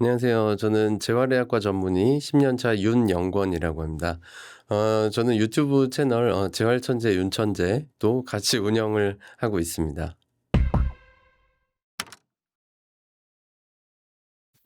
안녕하세요. 저는 재활의학과 전문의 10년차 윤영권이라고 합니다. 저는 유튜브 채널 재활천재 윤천재도 같이 운영을 하고 있습니다.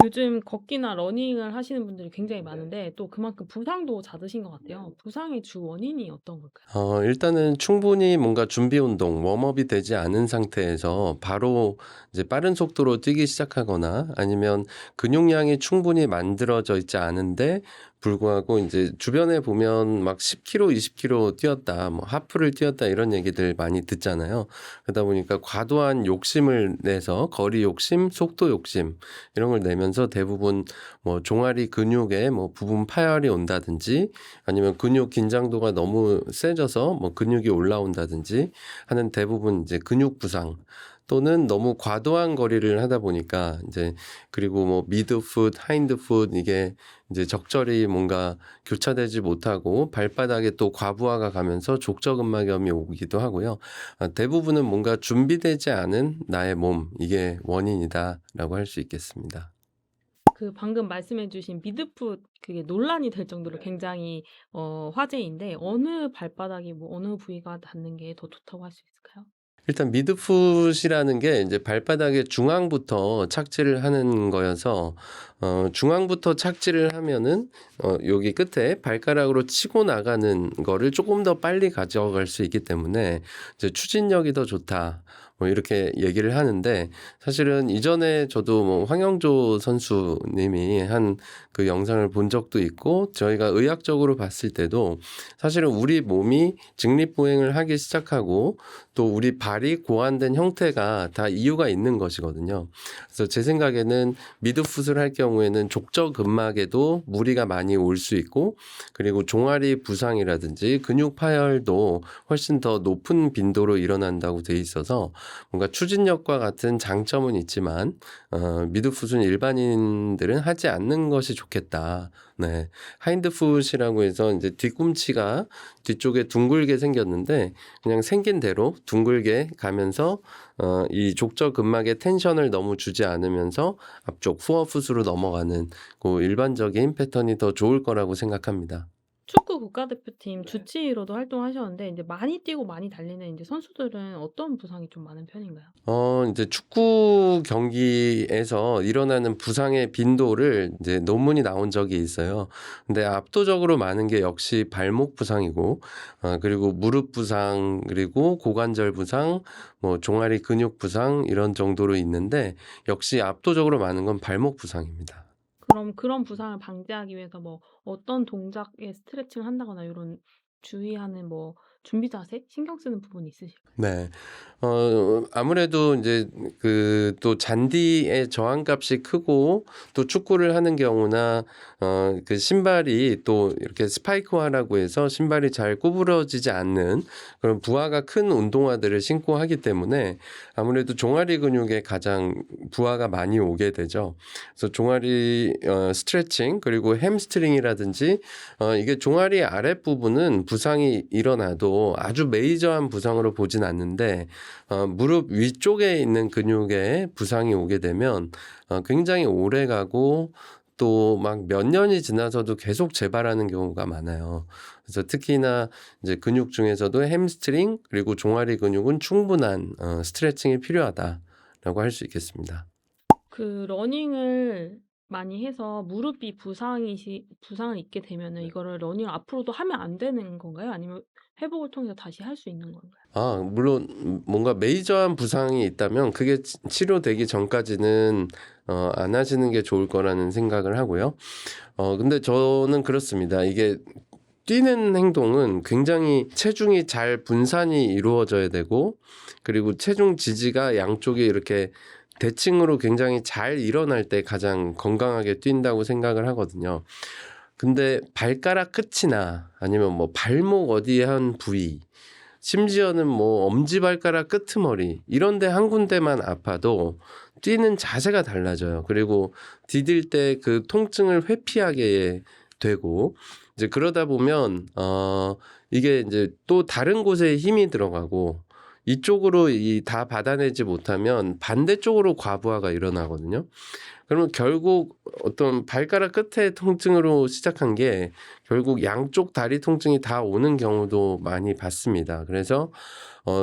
요즘 걷기나 러닝을 하시는 분들이 굉장히 많은데 또 그만큼 부상도 잦으신 것 같아요. 부상의 주 원인이 어떤 걸까요? 일단은 충분히 뭔가 준비 운동, 웜업이 되지 않은 상태에서 바로 이제 빠른 속도로 뛰기 시작하거나 아니면 근육량이 충분히 만들어져 있지 않은데 불구하고 이제 주변에 보면 막 10km, 20km 뛰었다, 뭐 하프를 뛰었다 이런 얘기들 많이 듣잖아요. 그러다 보니까 과도한 욕심을 내서 거리 욕심, 속도 욕심 이런 걸 내면서 대부분 뭐 종아리 근육에 뭐 부분 파열이 온다든지 아니면 근육 긴장도가 너무 세져서 뭐 근육이 올라온다든지 하는 대부분 이제 근육 부상 또는 너무 과도한 거리를 하다 보니까 이제 그리고 뭐 미드풋, 하인드풋 이게 이제 적절히 뭔가 교차되지 못하고 발바닥에 또 과부하가 가면서 족저근막염이 오기도 하고요. 대부분은 뭔가 준비되지 않은 나의 몸 이게 원인이다라고 할 수 있겠습니다. 그 방금 말씀해 주신 미드풋 그게 논란이 될 정도로 굉장히 화제인데 어느 발바닥이 뭐 어느 부위가 닿는 게 더 좋다고 할 수 있을까요? 일단 미드풋이라는 게 이제 발바닥의 중앙부터 착지를 하는 거여서 중앙부터 착지를 하면은 여기 끝에 발가락으로 치고 나가는 거를 조금 더 빨리 가져갈 수 있기 때문에 이제 추진력이 더 좋다. 뭐 이렇게 얘기를 하는데 사실은 이전에 저도 뭐 황영조 선수님이 한 그 영상을 본 적도 있고 저희가 의학적으로 봤을 때도 사실은 우리 몸이 직립보행을 하기 시작하고 또 우리 발이 고안된 형태가 다 이유가 있는 것이거든요. 그래서 제 생각에는 미드풋을 할 경우에는 족저근막에도 무리가 많이 올 수 있고 그리고 종아리 부상이라든지 근육 파열도 훨씬 더 높은 빈도로 일어난다고 돼 있어서 뭔가 추진력과 같은 장점은 있지만 미드풋은 일반인들은 하지 않는 것이 좋겠다. 네, 하인드풋이라고 해서 이제 뒤꿈치가 뒤쪽에 둥글게 생겼는데 그냥 생긴 대로 둥글게 가면서 이 족저근막의 텐션을 너무 주지 않으면서 앞쪽 후어풋으로 넘어가는 그 일반적인 패턴이 더 좋을 거라고 생각합니다. 축구 국가대표팀 주치의로도 활동하셨는데 인제 많이 뛰고 많이 달리는 인제 선수들은 어떤 부상이 좀 많은 편인가요? 이제 축구 경기에서 일어나는 부상의 빈도를 이제 논문이 나온 적이 있어요. 근데 압도적으로 많은 게 역시 발목 부상이고, 그리고 무릎 부상, 그리고 고관절 부상, 뭐 종아리 근육 부상 이런 정도로 있는데 역시 압도적으로 많은 건 발목 부상입니다. 그럼 그런 부상을 방지하기 위해서 뭐 어떤 동작에 스트레칭을 한다거나 요런 주의하는 뭐 준비 자세 신경 쓰는 부분이 있으실까요? 네. 아무래도 이제 그 또 잔디의 저항값이 크고 또 축구를 하는 경우나 그 신발이 또 이렇게 스파이크화라고 해서 신발이 잘 구부러지지 않는 그런 부하가 큰 운동화들을 신고 하기 때문에 아무래도 종아리 근육에 가장 부하가 많이 오게 되죠. 그래서 종아리 스트레칭 그리고 햄스트링이라든지 이게 종아리 아랫부분은 부상이 일어나도 아주 메이저한 부상으로 보진 않는데 무릎 위쪽에 있는 근육에 부상이 오게 되면 굉장히 오래 가고 또 막 몇 년이 지나서도 계속 재발하는 경우가 많아요. 그래서 특히나 이제 근육 중에서도 햄스트링 그리고 종아리 근육은 충분한 스트레칭이 필요하다라고 할 수 있겠습니다. 그 러닝을 많이 해서 무릎이 부상을 입게 되면은 이거를 러닝을 앞으로도 하면 안 되는 건가요? 아니면 회복을 통해서 다시 할 수 있는 건가요? 물론 뭔가 메이저한 부상이 있다면 그게 치료되기 전까지는 안 하시는 게 좋을 거라는 생각을 하고요. 근데 저는 그렇습니다. 이게 뛰는 행동은 굉장히 체중이 잘 분산이 이루어져야 되고 그리고 체중 지지가 양쪽이 이렇게 대칭으로 굉장히 잘 일어날 때 가장 건강하게 뛴다고 생각을 하거든요. 근데 발가락 끝이나 아니면 뭐 발목 어디에 한 부위 심지어는 뭐 엄지발가락 끄트머리 이런 데 한 군데만 아파도 뛰는 자세가 달라져요. 그리고 디딜 때 그 통증을 회피하게 되고 이제 그러다 보면 이게 이제 또 다른 곳에 힘이 들어가고 이쪽으로 이 다 받아내지 못하면 반대쪽으로 과부하가 일어나거든요. 그러면 결국 어떤 발가락 끝에 통증으로 시작한 게 결국 양쪽 다리 통증이 다 오는 경우도 많이 봤습니다. 그래서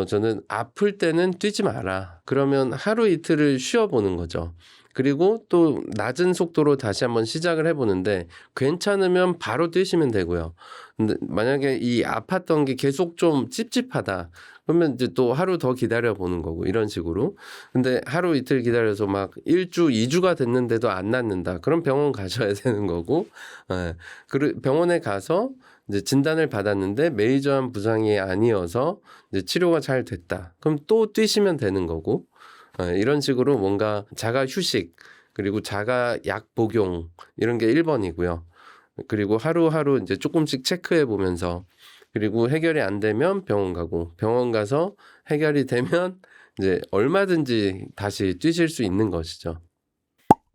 저는 아플 때는 뛰지 마라. 그러면 하루 이틀을 쉬어보는 거죠. 그리고 또 낮은 속도로 다시 한번 시작을 해보는데 괜찮으면 바로 뛰시면 되고요. 근데 만약에 이 아팠던 게 계속 좀 찝찝하다. 그러면 이제 또 하루 더 기다려 보는 거고 이런 식으로. 근데 하루 이틀 기다려서 막 1주, 2주가 됐는데도 안 낫는다. 그럼 병원 가셔야 되는 거고. 예. 병원에 가서 이제 진단을 받았는데 메이저한 부상이 아니어서 이제 치료가 잘 됐다. 그럼 또 뛰시면 되는 거고. 이런 식으로 뭔가 자가 휴식 그리고 자가 약 복용 이런 게 1번이고요. 그리고 하루하루 이제 조금씩 체크해 보면서 그리고 해결이 안 되면 병원 가고 병원 가서 해결이 되면 이제 얼마든지 다시 뛰실 수 있는 것이죠.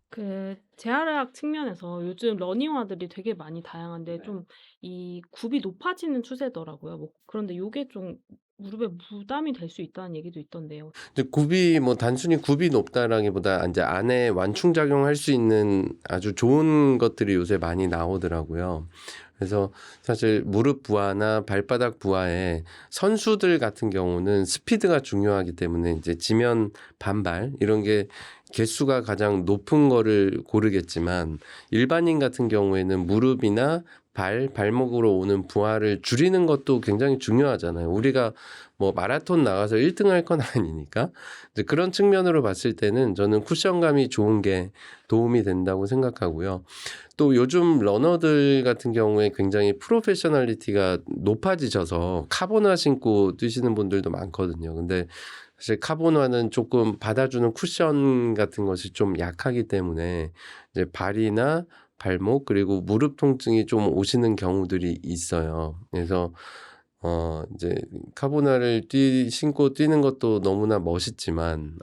그 재활의학 측면에서 요즘 러닝화들이 되게 많이 다양한데 좀 이 굽이 높아지는 추세더라고요. 뭐 그런데 요게 좀 무릎에 부담이 될 수 있다는 얘기도 있던데요. 이제 굽이 뭐 단순히 굽이 높다라기보다 이제 안에 완충 작용할 수 있는 아주 좋은 것들이 요새 많이 나오더라고요. 그래서 사실 무릎 부하나 발바닥 부하에 선수들 같은 경우는 스피드가 중요하기 때문에 이제 지면 반발 이런 게 개수가 가장 높은 거를 고르겠지만 일반인 같은 경우에는 무릎이나 발목으로 오는 부하를 줄이는 것도 굉장히 중요하잖아요. 우리가 뭐 마라톤 나가서 1등 할 건 아니니까. 이제 그런 측면으로 봤을 때는 저는 쿠션감이 좋은 게 도움이 된다고 생각하고요. 또 요즘 러너들 같은 경우에 굉장히 프로페셔널리티가 높아지셔서 카보나 신고 뛰시는 분들도 많거든요. 근데 사실 카보나는 조금 받아주는 쿠션 같은 것이 좀 약하기 때문에 이제 발이나 발목 그리고 무릎 통증이 좀 오시는 경우들이 있어요. 그래서 이제 카보나를 신고 뛰는 것도 너무나 멋있지만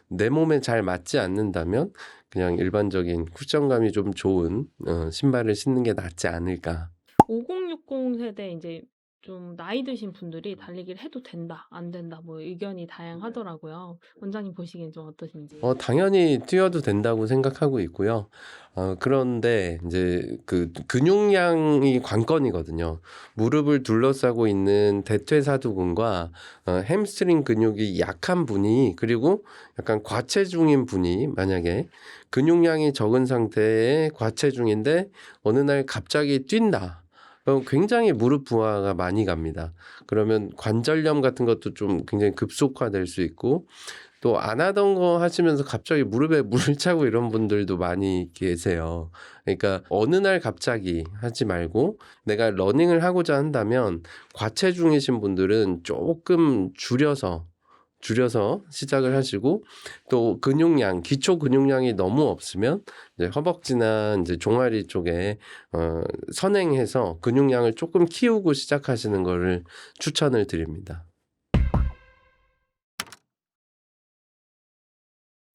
내 몸에 잘 맞지 않는다면 그냥 일반적인 쿠션감이 좀 좋은 신발을 신는 게 낫지 않을까. 5060 세대 이제 좀 나이 드신 분들이 달리기를 해도 된다, 안 된다 뭐 의견이 다양하더라고요. 원장님 보시기엔 좀 어떠신지? 당연히 뛰어도 된다고 생각하고 있고요. 그런데 이제 그 근육량이 관건이거든요. 무릎을 둘러싸고 있는 대퇴사두근과 햄스트링 근육이 약한 분이 그리고 약간 과체중인 분이 만약에 근육량이 적은 상태의 과체중인데 어느 날 갑자기 뛴다. 그럼 굉장히 무릎 부하가 많이 갑니다. 그러면 관절염 같은 것도 좀 굉장히 급속화될 수 있고 또 안 하던 거 하시면서 갑자기 무릎에 물을 차고 이런 분들도 많이 계세요. 그러니까 어느 날 갑자기 하지 말고 내가 러닝을 하고자 한다면 과체중이신 분들은 조금 줄여서 시작을 하시고 또 기초 근육량이 너무 없으면 이제 허벅지나 이제 종아리 쪽에 선행해서 근육량을 조금 키우고 시작하시는 거를 추천을 드립니다.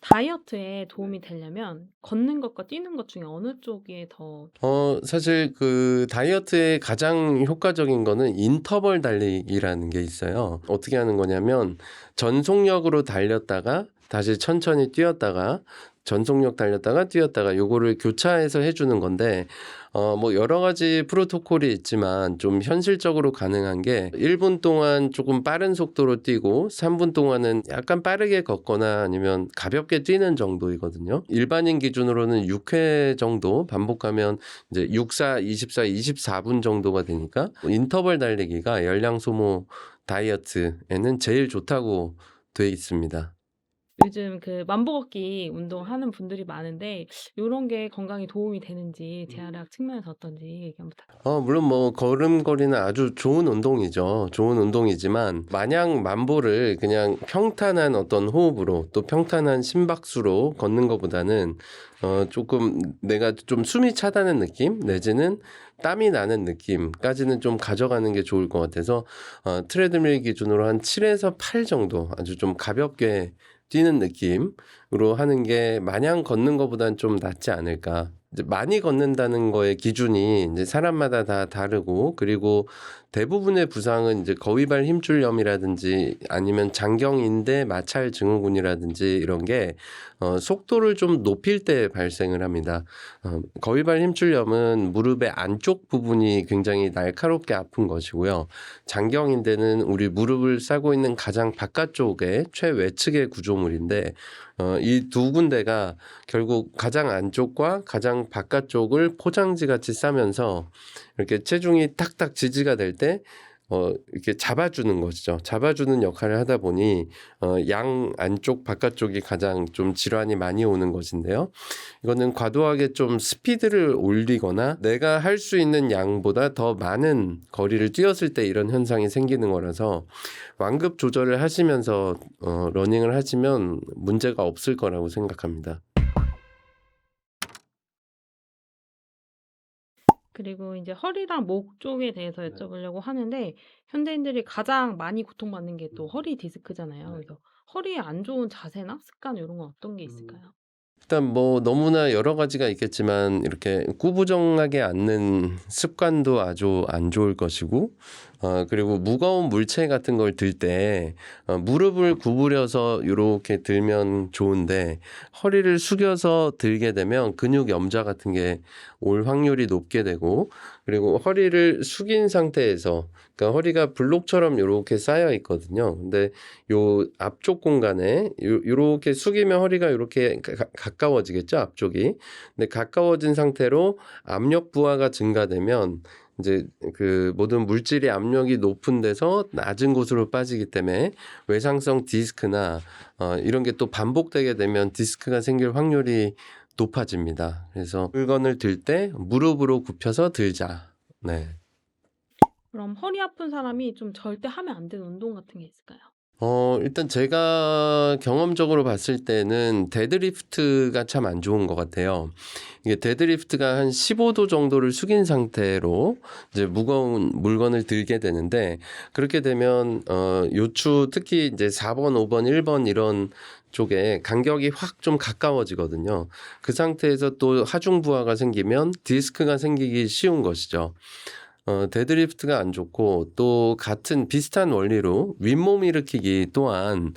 다이어트에 도움이 되려면 걷는 것과 뛰는 것 중에 어느 쪽이 더 사실 그 다이어트에 가장 효과적인 거는 인터벌 달리기라는 게 있어요. 어떻게 하는 거냐면 전속력으로 달렸다가 다시 천천히 뛰었다가 전속력 달렸다가 뛰었다가 요거를 교차해서 해주는 건데 뭐 여러 가지 프로토콜이 있지만 좀 현실적으로 가능한 게 1분 동안 조금 빠른 속도로 뛰고 3분 동안은 약간 빠르게 걷거나 아니면 가볍게 뛰는 정도이거든요. 일반인 기준으로는 6회 정도 반복하면 이제 64, 24분 정도가 되니까 인터벌 달리기가 열량 소모 다이어트에는 제일 좋다고 돼 있습니다. 요즘 그 만보걷기 운동하는 분들이 많은데 요런 게 건강에 도움이 되는지 재활의학 측면에서 어떤지 얘기 한번 부탁드립니다. 물론 뭐 걸음걸이는 아주 좋은 운동이죠. 좋은 운동이지만 마냥 만보를 그냥 평탄한 어떤 호흡으로 또 평탄한 심박수로 걷는 것보다는 조금 내가 좀 숨이 차다는 느낌 내지는 땀이 나는 느낌까지는 좀 가져가는 게 좋을 것 같아서 트레드밀 기준으로 한 7에서 8 정도 아주 좀 가볍게 뛰는 느낌 하는 게 마냥 걷는 것보다는 좀 낫지 않을까. 이제 많이 걷는다는 거의 기준이 이제 사람마다 다 다르고, 그리고 대부분의 부상은 이제 거위발 힘줄염이라든지 아니면 장경인대 마찰 증후군이라든지 이런 게 속도를 좀 높일 때 발생을 합니다. 거위발 힘줄염은 무릎의 안쪽 부분이 굉장히 날카롭게 아픈 것이고요. 장경인대는 우리 무릎을 싸고 있는 가장 바깥쪽의 최외측의 구조물인데 이 두 군데가 결국 가장 안쪽과 가장 바깥쪽을 포장지 같이 싸면서 이렇게 체중이 탁탁 지지가 될 때 이렇게 잡아주는 것이죠. 잡아주는 역할을 하다 보니 양 안쪽 바깥쪽이 가장 좀 질환이 많이 오는 것인데요. 이거는 과도하게 좀 스피드를 올리거나 내가 할 수 있는 양보다 더 많은 거리를 뛰었을 때 이런 현상이 생기는 거라서 완급 조절을 하시면서 러닝을 하시면 문제가 없을 거라고 생각합니다. 그리고 이제 허리랑 목 쪽에 대해서 여쭤보려고 하는데 현대인들이 가장 많이 고통받는 게 또 허리 디스크잖아요. 그래서 허리에 안 좋은 자세나 습관 이런 건 어떤 게 있을까요? 일단 뭐 너무나 여러 가지가 있겠지만 이렇게 구부정하게 앉는 습관도 아주 안 좋을 것이고 그리고 무거운 물체 같은 걸 들 때 무릎을 구부려서 이렇게 들면 좋은데 허리를 숙여서 들게 되면 근육 염좌 같은 게 올 확률이 높게 되고, 그리고 허리를 숙인 상태에서, 그러니까 허리가 블록처럼 이렇게 쌓여 있거든요. 근데 요 앞쪽 공간에 요렇게 숙이면 허리가 이렇게 가까워지겠죠, 앞쪽이. 근데 가까워진 상태로 압력 부하가 증가되면 이제 그 모든 물질의 압력이 높은 데서 낮은 곳으로 빠지기 때문에 외상성 디스크나 이런 게 또 반복되게 되면 디스크가 생길 확률이 높아집니다. 그래서 물건을 들 때 무릎으로 굽혀서 들자. 네. 그럼 허리 아픈 사람이 좀 절대 하면 안 되는 운동 같은 게 있을까요? 일단 제가 경험적으로 봤을 때는 데드리프트가 참 안 좋은 것 같아요. 이게 데드리프트가 한 15도 정도를 숙인 상태로 이제 무거운 물건을 들게 되는데, 그렇게 되면 요추 특히 이제 4번, 5번, 1번 이런 쪽에 간격이 확 좀 가까워지거든요. 그 상태에서 또 하중 부하가 생기면 디스크가 생기기 쉬운 것이죠. 데드리프트가 안 좋고, 또 같은 비슷한 원리로 윗몸 일으키기 또한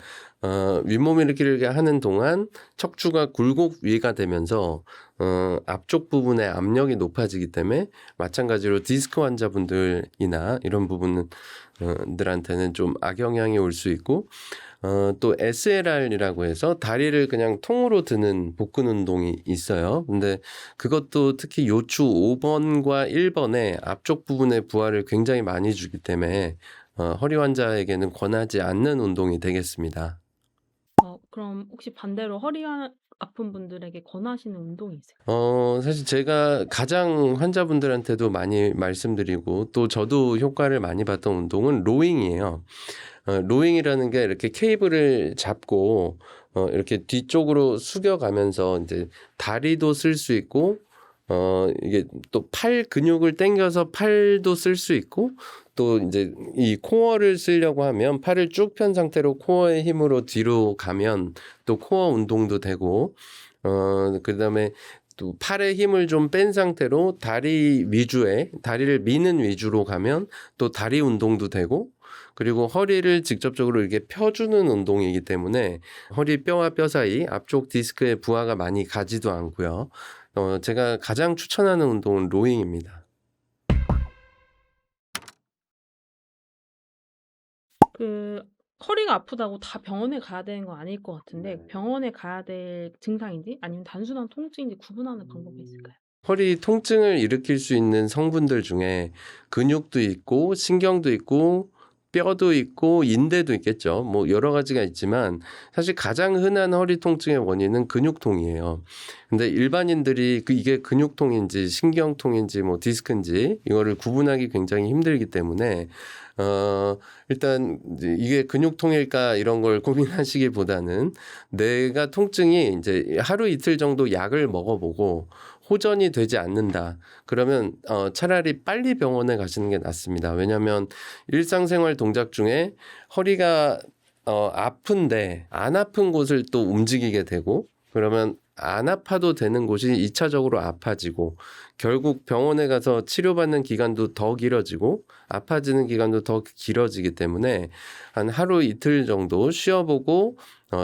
윗몸 일으키기를 하는 동안 척추가 굴곡 위가 되면서 앞쪽 부분에 압력이 높아지기 때문에 마찬가지로 디스크 환자분들이나 이런 부분들한테는 좀 악영향이 올 수 있고, 또 SLR이라고 해서 다리를 그냥 통으로 드는 복근 운동이 있어요. 근데 그것도 특히 요추 5번과 1번의 앞쪽 부분에 부하를 굉장히 많이 주기 때문에 허리 환자에게는 권하지 않는 운동이 되겠습니다. 그럼 혹시 반대로 아픈 분들에게 권하시는 운동이 있을까요? 사실 제가 가장 환자분들한테도 많이 말씀드리고 또 저도 효과를 많이 봤던 운동은 로잉이에요. 로잉이라는 게 이렇게 케이블을 잡고 이렇게 뒤쪽으로 숙여가면서 이제 다리도 쓸 수 있고 이게 또 팔 근육을 당겨서 팔도 쓸 수 있고, 또 이제 이 코어를 쓰려고 하면 팔을 쭉 편 상태로 코어의 힘으로 뒤로 가면 또 코어 운동도 되고, 그다음에 또 팔의 힘을 좀 뺀 상태로 다리를 미는 위주로 가면 또 다리 운동도 되고, 그리고 허리를 직접적으로 이렇게 펴주는 운동이기 때문에 허리 뼈와 뼈 사이 앞쪽 디스크에 부하가 많이 가지도 않고요. 제가 가장 추천하는 운동은 로잉입니다. 그 허리가 아프다고 다 병원에 가야 되는 건 아닐 것 같은데 병원에 가야 될 증상인지 아니면 단순한 통증인지 구분하는 방법이 있을까요? 허리 통증을 일으킬 수 있는 성분들 중에 근육도 있고 신경도 있고 뼈도 있고 인대도 있겠죠. 뭐 여러 가지가 있지만 사실 가장 흔한 허리 통증의 원인은 근육통이에요. 근데 일반인들이 이게 근육통인지 신경통인지 뭐 디스크인지 이거를 구분하기 굉장히 힘들기 때문에 일단 이게 근육통일까 이런 걸 고민하시기보다는 내가 통증이 이제 하루 이틀 정도 약을 먹어보고 호전이 되지 않는다. 그러면 차라리 빨리 병원에 가시는 게 낫습니다. 왜냐하면 일상생활 동작 중에 허리가 아픈데 안 아픈 곳을 또 움직이게 되고 그러면 안 아파도 되는 곳이 2차적으로 아파지고 결국 병원에 가서 치료받는 기간도 더 길어지고 아파지는 기간도 더 길어지기 때문에 한 하루 이틀 정도 쉬어보고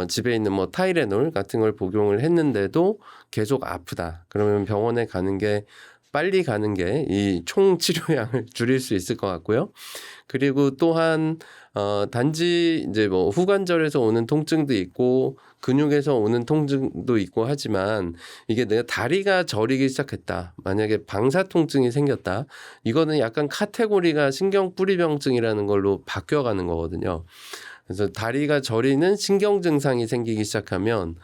집에 있는 뭐 타이레놀 같은 걸 복용을 했는데도 계속 아프다. 그러면 병원에 가는 게 빨리 가는 게 이 총 치료량을 줄일 수 있을 것 같고요. 그리고 또한 단지 이제 뭐 후관절에서 오는 통증도 있고 근육에서 오는 통증도 있고 하지만 이게 내가 다리가 저리기 시작했다. 만약에 방사 통증이 생겼다. 이거는 약간 카테고리가 신경뿌리병증이라는 걸로 바뀌어가는 거거든요. 그래서 다리가 저리는 신경 증상이 생기기 시작하면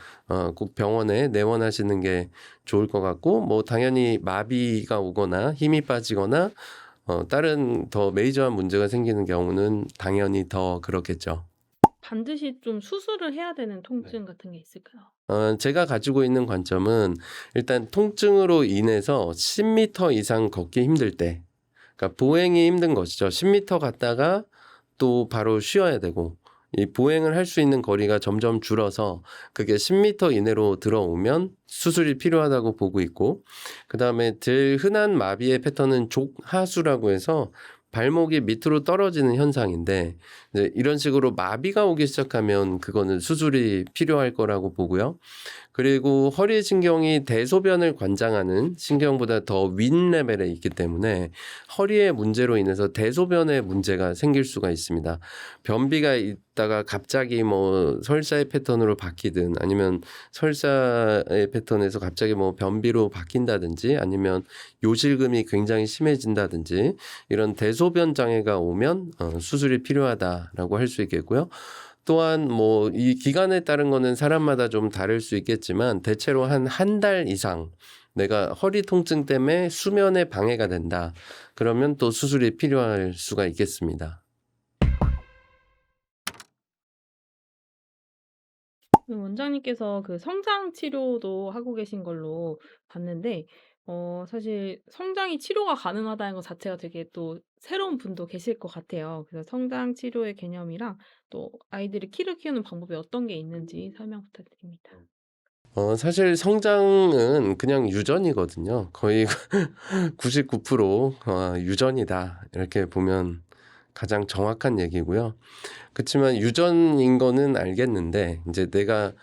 꼭 병원에 내원하시는 게 좋을 것 같고 뭐 당연히 마비가 오거나 힘이 빠지거나 다른 더 메이저한 문제가 생기는 경우는 당연히 더 그렇겠죠. 반드시 좀 수술을 해야 되는 통증 같은 게 있을까요? 제가 가지고 있는 관점은 일단 통증으로 인해서 10m 이상 걷기 힘들 때, 그러니까 보행이 힘든 것이죠. 10m 갔다가 또 바로 쉬어야 되고, 이 보행을 할 수 있는 거리가 점점 줄어서 그게 10m 이내로 들어오면 수술이 필요하다고 보고 있고, 그 다음에 제일 흔한 마비의 패턴은 족하수라고 해서 발목이 밑으로 떨어지는 현상인데 이제 이런 식으로 마비가 오기 시작하면 그거는 수술이 필요할 거라고 보고요. 그리고 허리 신경이 대소변을 관장하는 신경보다 더 윗 레벨에 있기 때문에 허리의 문제로 인해서 대소변에 문제가 생길 수가 있습니다. 변비가 있다가 갑자기 뭐 설사의 패턴으로 바뀌든 아니면 설사의 패턴에서 갑자기 뭐 변비로 바뀐다든지 아니면 요실금이 굉장히 심해진다든지 이런 대소변 장애가 오면 수술이 필요하다라고 할 수 있겠고요. 또한 뭐 이 기간에 따른 거는 사람마다 좀 다를 수 있겠지만 대체로 한 달 이상 내가 허리 통증 때문에 수면에 방해가 된다. 그러면 또 수술이 필요할 수가 있겠습니다. 원장님께서 그 성장 치료도 하고 계신 걸로 봤는데 사실 성장이 치료가 가능하다는 것 자체가 되게 또 새로운 분도 계실 것 같아요. 그래서 성장 치료의 개념이랑 또 아이들이 키를 키우는 방법이 어떤 게 있는지 설명 부탁드립니다. 사실 성장은 그냥 유전이거든요. 거의 99% 유전이다. 이렇게 보면 가장 정확한 얘기고요. 그렇지만 유전인 거는 알겠는데 이제 내가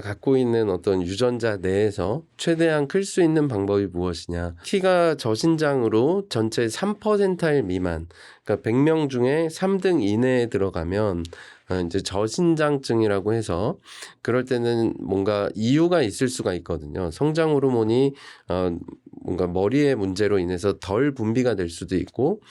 갖고 있는 어떤 유전자 내에서 최대한 클 수 있는 방법이 무엇이냐. 키가 저신장으로 전체 3%일 미만, 그러니까 100명 중에 3등 이내에 들어가면 이제 저신장증이라고 해서 그럴 때는 뭔가 이유가 있을 수가 있거든요. 성장 호르몬이 뭔가 머리의 문제로 인해서 덜 분비가 될 수도 있고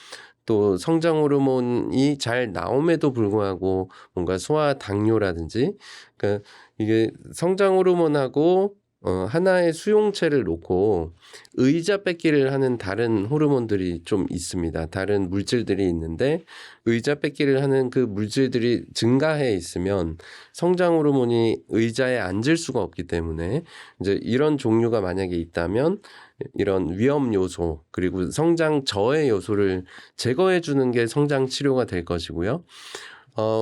또 성장 호르몬이 잘 나옴에도 불구하고 뭔가 소화 당뇨라든지 그러니까 이게 성장 호르몬하고 하나의 수용체를 놓고 의자 뺏기를 하는 다른 호르몬들이 좀 있습니다. 다른 물질들이 있는데 의자 뺏기를 하는 그 물질들이 증가해 있으면 성장 호르몬이 의자에 앉을 수가 없기 때문에 이제 이런 종류가 만약에 있다면 이런 위험 요소 그리고 성장 저해 요소를 제거해 주는 게 성장 치료가 될 것이고요.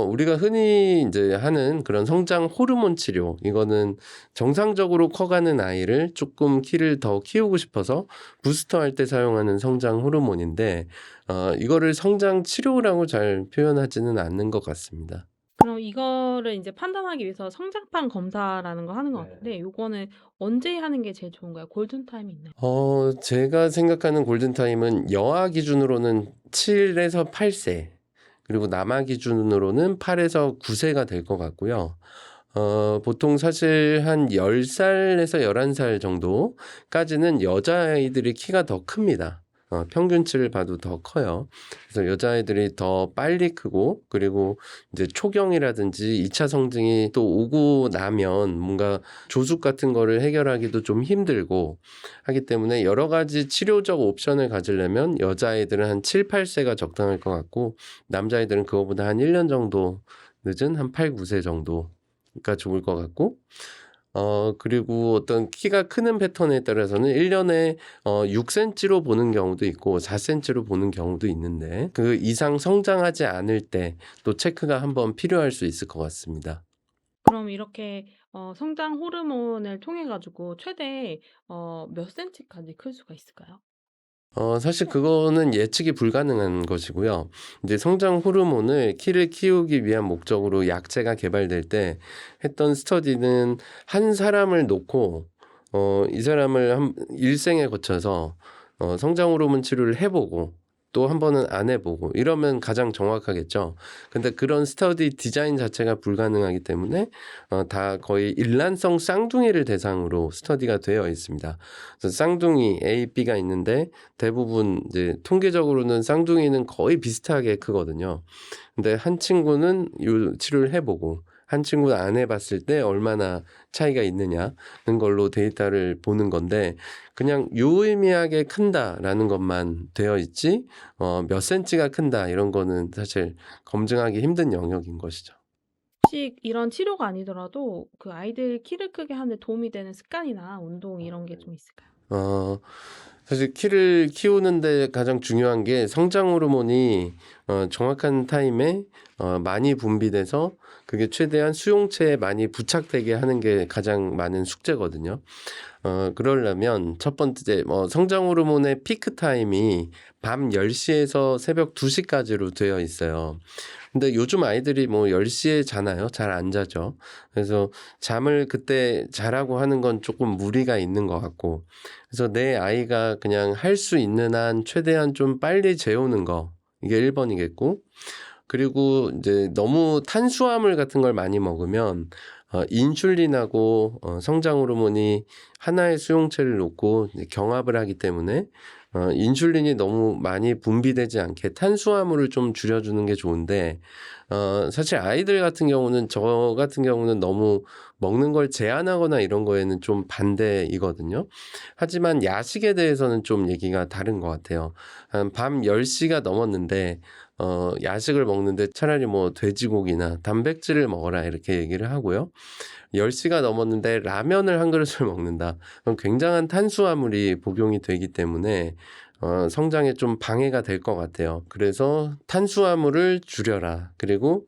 우리가 흔히 이제 하는 그런 성장 호르몬 치료, 이거는 정상적으로 커가는 아이를 조금 키를 더 키우고 싶어서 부스터 할 때 사용하는 성장 호르몬인데, 이거를 성장 치료라고 잘 표현하지는 않는 것 같습니다. 그럼 이거를 이제 판단하기 위해서 성장판 검사라는 걸 하는 것 같은데 요거는 언제 하는 게 제일 좋은가요? 골든타임이 있나요? 제가 생각하는 골든타임은 여아 기준으로는 7에서 8세, 그리고 남아 기준으로는 8에서 9세가 될 것 같고요. 보통 사실 한 10살에서 11살 정도까지는 여자아이들이 키가 더 큽니다. 평균치를 봐도 더 커요. 그래서 여자아이들이 더 빨리 크고 그리고 이제 초경이라든지 2차 성징이 또 오고 나면 뭔가 조숙 같은 거를 해결하기도 좀 힘들고 하기 때문에 여러 가지 치료적 옵션을 가지려면 여자아이들은 한 7, 8세가 적당할 것 같고 남자아이들은 그거보다 한 1년 정도 늦은 한 8, 9세 정도가 좋을 것 같고 그리고 어떤 키가 크는 패턴에 따라서는 1년에 6cm로 보는 경우도 있고 4cm로 보는 경우도 있는데 그 이상 성장하지 않을 때 또 체크가 한번 필요할 수 있을 것 같습니다. 그럼 이렇게 성장 호르몬을 통해 가지고 최대 몇 센티까지 클 수가 있을까요? 사실 그거는 예측이 불가능한 것이고요. 이제 성장 호르몬을 키를 키우기 위한 목적으로 약제가 개발될 때 했던 스터디는 한 사람을 놓고 이 사람을 일생에 거쳐서 성장 호르몬 치료를 해보고 또 한 번은 안 해보고 이러면 가장 정확하겠죠. 근데 그런 스터디 디자인 자체가 불가능하기 때문에 다 거의 일란성 쌍둥이를 대상으로 스터디가 되어 있습니다. 그래서 쌍둥이 A, B가 있는데 대부분 이제 통계적으로는 쌍둥이는 거의 비슷하게 크거든요. 근데 한 친구는 요 치료를 해보고 한 친구는 안 해봤을 때 얼마나 차이가 있느냐는 걸로 데이터를 보는 건데 그냥 유의미하게 큰다라는 것만 되어 있지 몇 센치가 큰다 이런 거는 사실 검증하기 힘든 영역인 것이죠. 혹시 이런 치료가 아니더라도 그 아이들 키를 크게 하는 데 도움이 되는 습관이나 운동 이런 게 좀 있을까요? 어, 사실 키를 키우는데 가장 중요한 게 성장 호르몬이 정확한 타임에 많이 분비돼서 그게 최대한 수용체에 많이 부착되게 하는 게 가장 많은 숙제거든요. 그러려면 첫 번째 성장 호르몬의 피크 타임이 밤 10시에서 새벽 2시까지로 되어 있어요. 근데 요즘 아이들이 뭐 10시에 자나요? 잘 안 자죠. 그래서 잠을 그때 자라고 하는 건 조금 무리가 있는 것 같고. 그래서 내 아이가 그냥 할 수 있는 한 최대한 좀 빨리 재우는 거. 이게 1번이겠고. 그리고 이제 너무 탄수화물 같은 걸 많이 먹으면 인슐린하고 성장 호르몬이 하나의 수용체를 놓고 이제 경합을 하기 때문에 인슐린이 너무 많이 분비되지 않게 탄수화물을 좀 줄여주는 게 좋은데 사실 아이들 같은 경우는 저 같은 경우는 너무 먹는 걸 제한하거나 이런 거에는 좀 반대이거든요. 하지만 야식에 대해서는 좀 얘기가 다른 것 같아요. 한 밤 10시가 넘었는데 야식을 먹는데 차라리 뭐 돼지고기나 단백질을 먹어라 이렇게 얘기를 하고요. 10시가 넘었는데 라면을 한 그릇을 먹는다. 그럼 굉장한 탄수화물이 복용이 되기 때문에 성장에 좀 방해가 될 것 같아요. 그래서 탄수화물을 줄여라. 그리고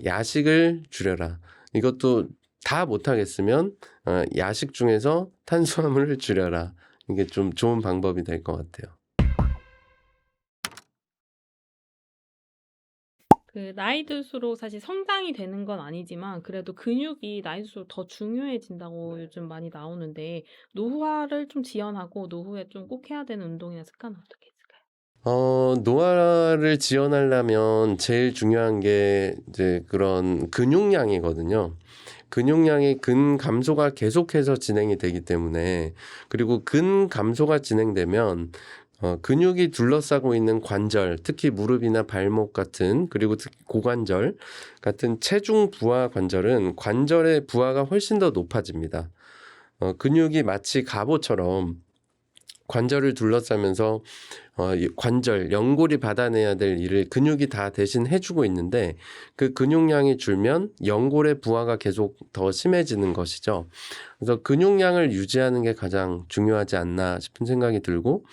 야식을 줄여라. 이것도 다 못하겠으면 야식 중에서 탄수화물을 줄여라. 이게 좀 좋은 방법이 될 것 같아요. 그 나이 들수록 사실 성장이 되는 건 아니지만 그래도 근육이 나이 들수록 더 중요해진다고 요즘 많이 나오는데 노후화를 좀 지연하고 노후에 좀 꼭 해야 되는 운동이나 습관은 어떻게 있을까요? 노화를 지원하려면 제일 중요한 게 이제 그런 근육량이거든요. 근육량이 근감소가 계속해서 진행이 되기 때문에 그리고 근감소가 진행되면 근육이 둘러싸고 있는 관절, 특히 무릎이나 발목 같은 그리고 특히 고관절 같은 체중 부하 관절은 관절의 부하가 훨씬 더 높아집니다. 근육이 마치 갑오처럼 관절을 둘러싸면서 이 관절, 연골이 받아내야 될 일을 근육이 다 대신 해주고 있는데 그 근육량이 줄면 연골의 부하가 계속 더 심해지는 것이죠. 그래서 근육량을 유지하는 게 가장 중요하지 않나 싶은 생각이 들고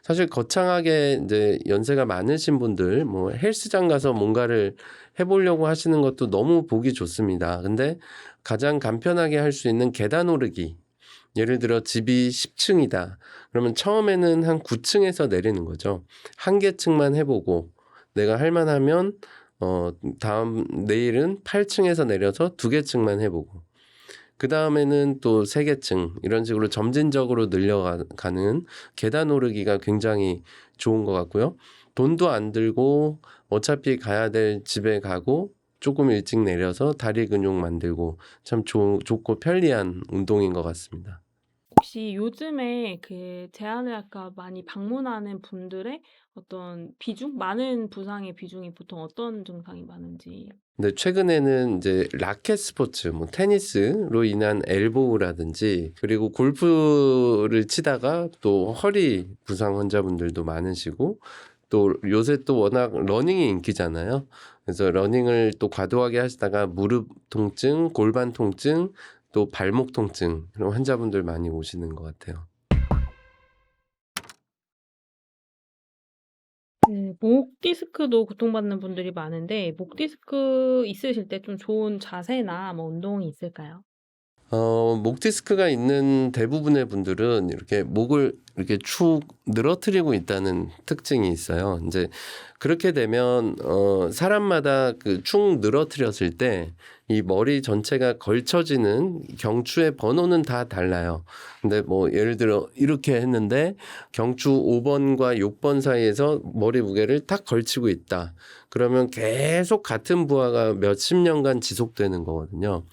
사실 거창하게 이제 연세가 많으신 분들 뭐 헬스장 가서 뭔가를 해보려고 하시는 것도 너무 보기 좋습니다. 근데 가장 간편하게 할 수 있는 계단 오르기 예를 들어 집이 10층이다. 그러면 처음에는 한 9층에서 내리는 거죠. 한 개층만 해보고 내가 할 만하면 다음 내일은 8층에서 내려서 2개층만 해보고 그 다음에는 또 3개층 이런 식으로 점진적으로 늘려가는 계단 오르기가 굉장히 좋은 것 같고요. 돈도 안 들고 어차피 가야 될 집에 가고 조금 일찍 내려서 다리 근육 만들고 참 좋고 편리한 운동인 것 같습니다. 혹시 요즘에 그 재활의학과 많이 방문하는 분들의 어떤 비중? 많은 부상의 비중이 보통 어떤 증상이 많은지. 근데 최근에는 이제 라켓 스포츠, 뭐 테니스로 인한 엘보우라든지 그리고 골프를 치다가 또 허리 부상 환자분들도 많으시고 또 요새 또 워낙 러닝이 인기잖아요. 그래서 러닝을 또 과도하게 하시다가 무릎 통증, 골반 통증, 또 발목 통증 이런 환자분들 많이 오시는 것 같아요. 네. 목 디스크도 고통받는 분들이 많은데 목 디스크 있으실 때 좀 좋은 자세나 뭐 운동이 있을까요? 목 디스크가 있는 대부분의 분들은 이렇게 목을 이렇게 축 늘어뜨리고 있다는 특징이 있어요. 이제 그렇게 되면 사람마다 그 축 늘어뜨렸을 때 이 머리 전체가 걸쳐지는 경추의 번호는 다 달라요. 근데 뭐 예를 들어 이렇게 했는데 경추 5번과 6번 사이에서 머리 무게를 딱 걸치고 있다. 그러면 계속 같은 부하가 몇십 년간 지속되는 거거든요.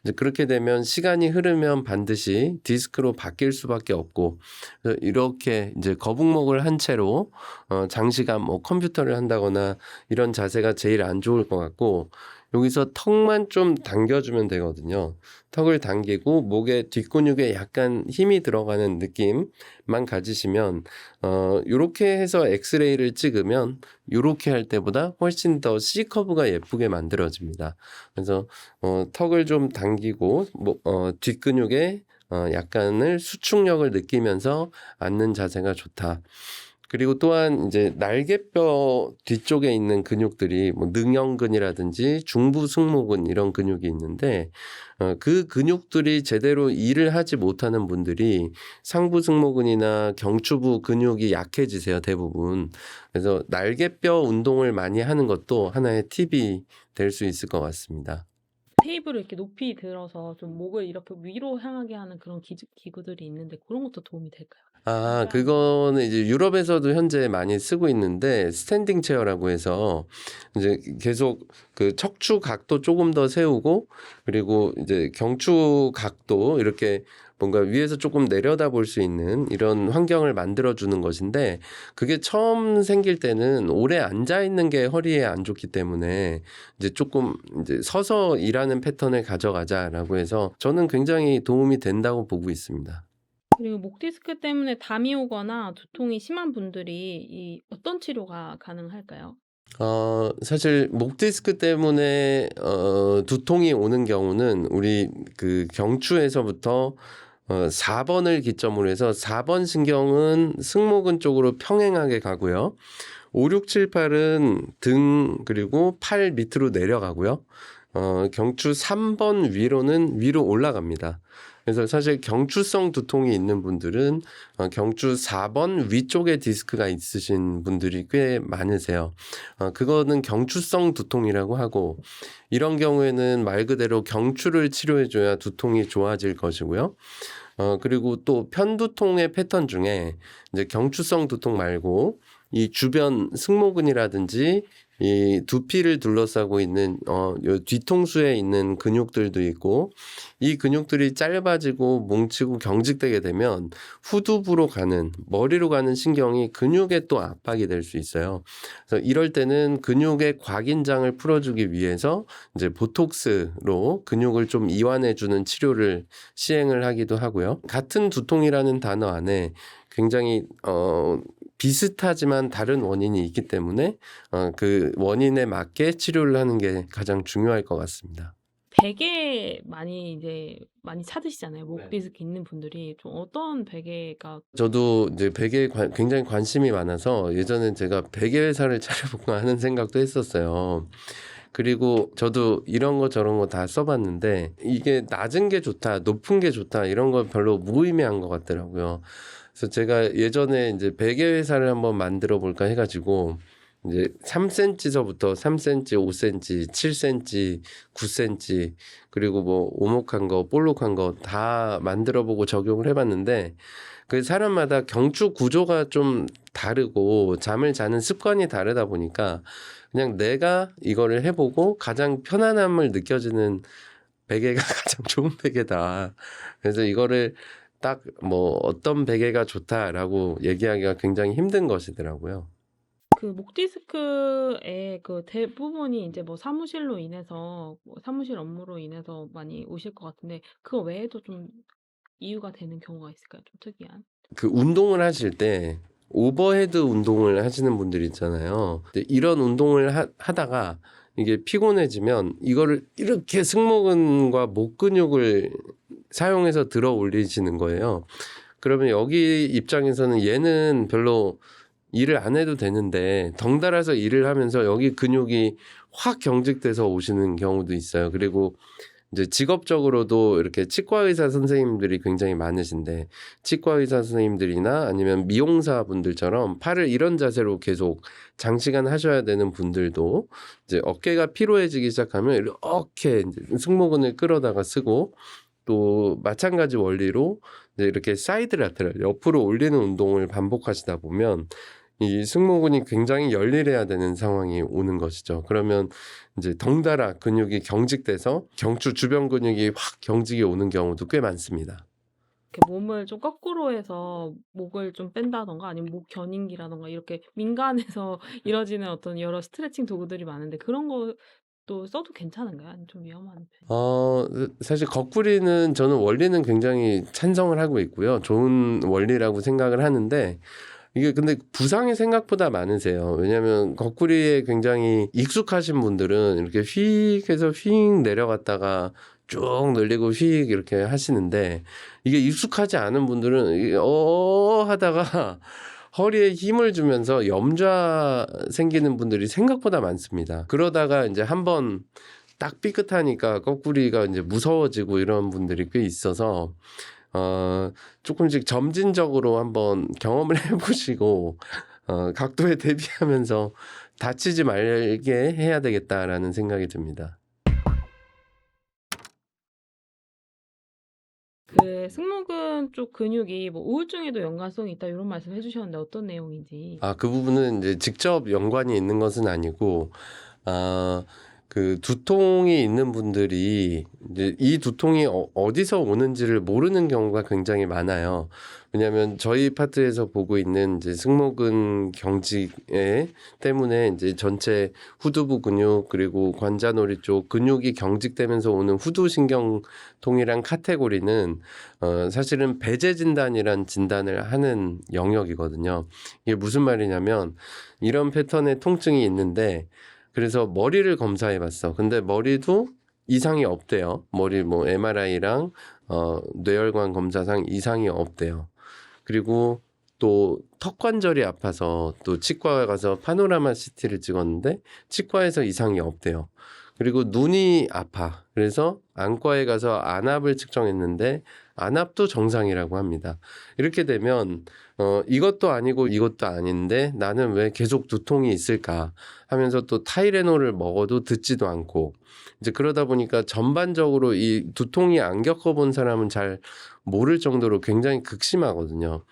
이제 그렇게 되면 시간이 흐르면 반드시 디스크로 바뀔 수밖에 없고, 그래서 이렇게 이제 거북목을 한 채로 장시간 뭐 컴퓨터를 한다거나 이런 자세가 제일 안 좋을 것 같고, 여기서 턱만 좀 당겨주면 되거든요. 턱을 당기고 목의 뒷근육에 약간 힘이 들어가는 느낌만 가지시면 요렇게 해서 엑스레이를 찍으면 요렇게 할 때보다 훨씬 더 C커브가 예쁘게 만들어집니다. 그래서 턱을 좀 당기고 뒷근육에 약간을 수축력을 느끼면서 앉는 자세가 좋다. 그리고 또한 이제 날개뼈 뒤쪽에 있는 근육들이 뭐 능형근이라든지 중부 승모근 이런 근육이 있는데 그 근육들이 제대로 일을 하지 못하는 분들이 상부 승모근이나 경추부 근육이 약해지세요, 대부분. 그래서 날개뼈 운동을 많이 하는 것도 하나의 팁이 될 수 있을 것 같습니다. 테이블을 이렇게 높이 들어서 좀 목을 이렇게 위로 향하게 하는 그런 기구들이 있는데 그런 것도 도움이 될까요? 그거는 이제 유럽에서도 현재 많이 쓰고 있는데 스탠딩 체어라고 해서 이제 계속 그 척추 각도 조금 더 세우고 그리고 이제 경추 각도 이렇게 뭔가 위에서 조금 내려다볼 수 있는 이런 환경을 만들어 주는 것인데 그게 처음 생길 때는 오래 앉아 있는 게 허리에 안 좋기 때문에 이제 조금 이제 서서 일하는 패턴을 가져가자라고 해서 저는 굉장히 도움이 된다고 보고 있습니다. 그리고 목 디스크 때문에 담이 오거나 두통이 심한 분들이 어떤 치료가 가능할까요? 사실 목 디스크 때문에 두통이 오는 경우는 우리 그 경추에서부터 4번을 기점으로 해서 4번 신경은 승모근 쪽으로 평행하게 가고요. 5, 6, 7, 8은 등 그리고 팔 밑으로 내려가고요. 경추 3번 위로는 위로 올라갑니다. 그래서 사실 경추성 두통이 있는 분들은 경추 4번 위쪽에 디스크가 있으신 분들이 꽤 많으세요. 그거는 경추성 두통이라고 하고 이런 경우에는 말 그대로 경추를 치료해줘야 두통이 좋아질 것이고요. 그리고 또 편두통의 패턴 중에 이제 경추성 두통 말고 이 주변 승모근이라든지 이 두피를 둘러싸고 있는 요 뒤통수에 있는 근육들도 있고 이 근육들이 짧아지고 뭉치고 경직되게 되면 후두부로 가는 머리로 가는 신경이 근육에 또 압박이 될 수 있어요. 그래서 이럴 때는 근육의 곽인장을 풀어주기 위해서 이제 보톡스로 근육을 좀 이완해 주는 치료를 시행을 하기도 하고요. 같은 두통이라는 단어 안에 굉장히 비슷하지만 다른 원인이 있기 때문에 그 원인에 맞게 치료를 하는 게 가장 중요할 것 같습니다. 베개 많이 찾으시잖아요. 목 네. 디스크 있는 분들이 좀 어떤 베개가 저도 이제 베개에 굉장히 관심이 많아서 예전엔 제가 베개 회사를 차려볼까 하는 생각도 했었어요. 그리고 저도 이런 거 저런 거 다 써봤는데 이게 낮은 게 좋다, 높은 게 좋다 이런 건 별로 무의미한 것 같더라고요. 그래서 제가 예전에 이제 베개 회사를 한번 만들어 볼까 해가지고 이제 3cm서부터 3cm, 5cm, 7cm, 9cm 그리고 뭐 오목한 거, 볼록한 거 다 만들어 보고 적용을 해봤는데 그 사람마다 경추 구조가 좀 다르고 잠을 자는 습관이 다르다 보니까 그냥 내가 이거를 해보고 가장 편안함을 느껴지는 베개가 가장 좋은 베개다. 그래서 이거를 딱 뭐 어떤 베개가 좋다라고 얘기하기가 굉장히 힘든 것이더라고요. 그 목 디스크의 그 대부분이 인제 뭐 사무실로 인해서 뭐 사무실 업무로 인해서 많이 오실 것 같은데 그거 외에도 좀 이유가 되는 경우가 있을까요? 좀 특이한? 그 운동을 하실 때 오버헤드 운동을 하시는 분들 있잖아요. 근데 이런 운동을 하다가 이게 피곤해지면 이거를 이렇게 승모근과 목 근육을 사용해서 들어 올리시는 거예요. 그러면 여기 입장에서는 얘는 별로 일을 안 해도 되는데 덩달아서 일을 하면서 여기 근육이 확 경직돼서 오시는 경우도 있어요. 그리고 이제 직업적으로도 이렇게 치과 의사 선생님들이 굉장히 많으신데 치과 의사 선생님들이나 아니면 미용사 분들처럼 팔을 이런 자세로 계속 장시간 하셔야 되는 분들도 이제 어깨가 피로해지기 시작하면 이렇게 이제 승모근을 끌어다가 쓰고 또 마찬가지 원리로 이제 이렇게 사이드 라테럴 옆으로 올리는 운동을 반복하시다 보면 이 승모근이 굉장히 열일해야 되는 상황이 오는 것이죠. 그러면 이제 덩달아 근육이 경직돼서 경추 주변 근육이 확 경직이 오는 경우도 꽤 많습니다. 이렇게 몸을 좀 거꾸로 해서 목을 좀 뺀다든가 아니면 목 겨nin기라든가 이렇게 민간에서 이뤄지는 어떤 여러 스트레칭 도구들이 많은데 그런 것도 써도 괜찮은가요? 아니면 좀 위험한 편? 사실 거꾸리는 저는 원리는 굉장히 찬성을 하고 있고요. 좋은 원리라고 생각을 하는데 이게 근데 부상이 생각보다 많으세요. 왜냐하면 거꾸리에 굉장히 익숙하신 분들은 이렇게 휙 해서 휙 내려갔다가 쭉 늘리고 휙 이렇게 하시는데 이게 익숙하지 않은 분들은 이게 하다가 허리에 힘을 주면서 염좌 생기는 분들이 생각보다 많습니다. 그러다가 이제 한번 딱 삐끗하니까 거꾸리가 이제 무서워지고 이런 분들이 꽤 있어서 조금씩 점진적으로 한번 경험을 해보시고 각도에 대비하면서 다치지 말게 해야 되겠다라는 생각이 듭니다. 그 승모근 쪽 근육이 뭐 우울증에도 연관성이 있다 이런 말씀 해주셨는데 어떤 내용인지. 그 부분은 이제 직접 연관이 있는 것은 아니고, 그 두통이 있는 분들이 이제 이 두통이 어디서 오는지를 모르는 경우가 굉장히 많아요. 왜냐하면 저희 파트에서 보고 있는 이제 승모근 경직 때문에 이제 전체 후두부 근육 그리고 관자놀이 쪽 근육이 경직되면서 오는 후두신경통이란 카테고리는 사실은 배제 진단이란 진단을 하는 영역이거든요. 이게 무슨 말이냐면 이런 패턴의 통증이 있는데 그래서 머리를 검사해 봤어. 근데 머리도 이상이 없대요. 머리 뭐 MRI랑 뇌혈관 검사상 이상이 없대요. 그리고 또 턱관절이 아파서 또 치과에 가서 파노라마 CT를 찍었는데 치과에서 이상이 없대요. 그리고 눈이 아파. 그래서 안과에 가서 안압을 측정했는데 안압도 정상이라고 합니다. 이렇게 되면 이것도 아니고 이것도 아닌데 나는 왜 계속 두통이 있을까 하면서 또 타이레놀을 먹어도 듣지도 않고 이제 그러다 보니까 전반적으로 이 두통이 안 겪어본 사람은 잘 모를 정도로 굉장히 극심하거든요.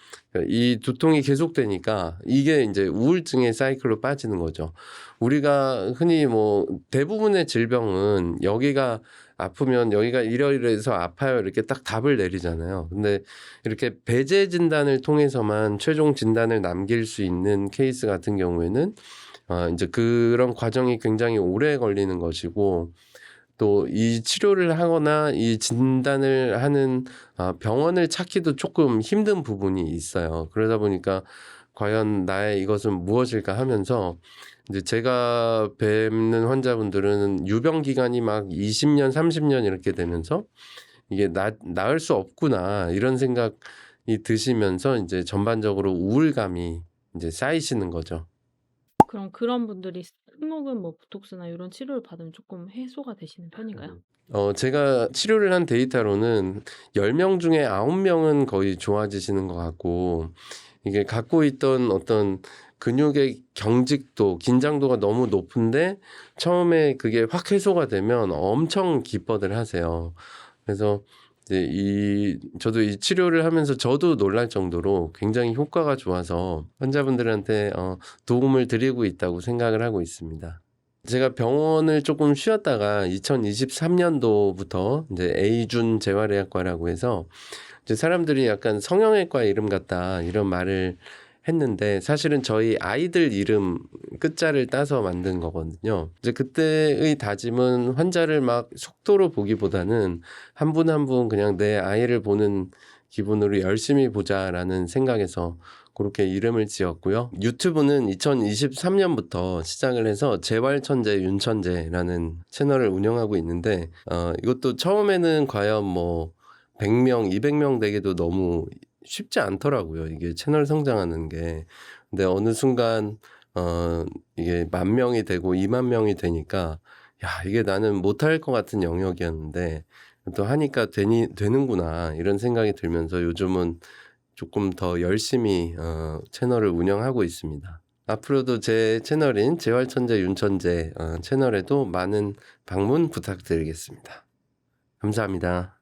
이 두통이 계속되니까 이게 이제 우울증의 사이클로 빠지는 거죠. 우리가 흔히 뭐 대부분의 질병은 여기가 아프면 여기가 이러이러해서 아파요 이렇게 딱 답을 내리잖아요. 근데 이렇게 배제 진단을 통해서만 최종 진단을 남길 수 있는 케이스 같은 경우에는 이제 그런 과정이 굉장히 오래 걸리는 것이고 또 이 치료를 하거나 이 진단을 하는 병원을 찾기도 조금 힘든 부분이 있어요. 그러다 보니까 과연 나의 이것은 무엇일까 하면서 이제 제가 뵙는 환자분들은 유병 기간이 막 20년, 30년 이렇게 되면서 이게 나을 수 없구나 이런 생각이 드시면서 이제 전반적으로 우울감이 이제 쌓이시는 거죠. 그럼 그런 분들이 승모근 뭐 보톡스나 이런 치료를 받으면 조금 해소가 되시는 편인가요? 제가 치료를 한 데이터로는 10명 중에 9명은 거의 좋아지시는 것 같고 이게 갖고 있던 어떤 근육의 경직도, 긴장도가 너무 높은데 처음에 그게 확 해소가 되면 엄청 기뻐들 하세요. 그래서 이제 저도 이 치료를 하면서 저도 놀랄 정도로 굉장히 효과가 좋아서 환자분들한테 도움을 드리고 있다고 생각을 하고 있습니다. 제가 병원을 조금 쉬었다가 2023년도부터 이제 A준 재활의학과라고 해서 이제 사람들이 약간 성형외과 이름 같다 이런 말을 했는데 사실은 저희 아이들 이름 끝자를 따서 만든 거거든요. 이제 그때의 다짐은 환자를 막 속도로 보기보다는 한 분 한 분 그냥 내 아이를 보는 기분으로 열심히 보자라는 생각에서 그렇게 이름을 지었고요. 유튜브는 2023년부터 시작을 해서 재활천재 윤천재라는 채널을 운영하고 있는데 이것도 처음에는 과연 뭐 100명, 200명 되기도 너무 쉽지 않더라고요. 이게 채널 성장하는 게. 근데 어느 순간 이게 10,000명이 되고 20,000명이 되니까 야, 이게 나는 못할 것 같은 영역이었는데 또 하니까 되는구나 이런 생각이 들면서 요즘은 조금 더 열심히 채널을 운영하고 있습니다. 앞으로도 제 채널인 재활천재 윤천재 채널에도 많은 방문 부탁드리겠습니다. 감사합니다.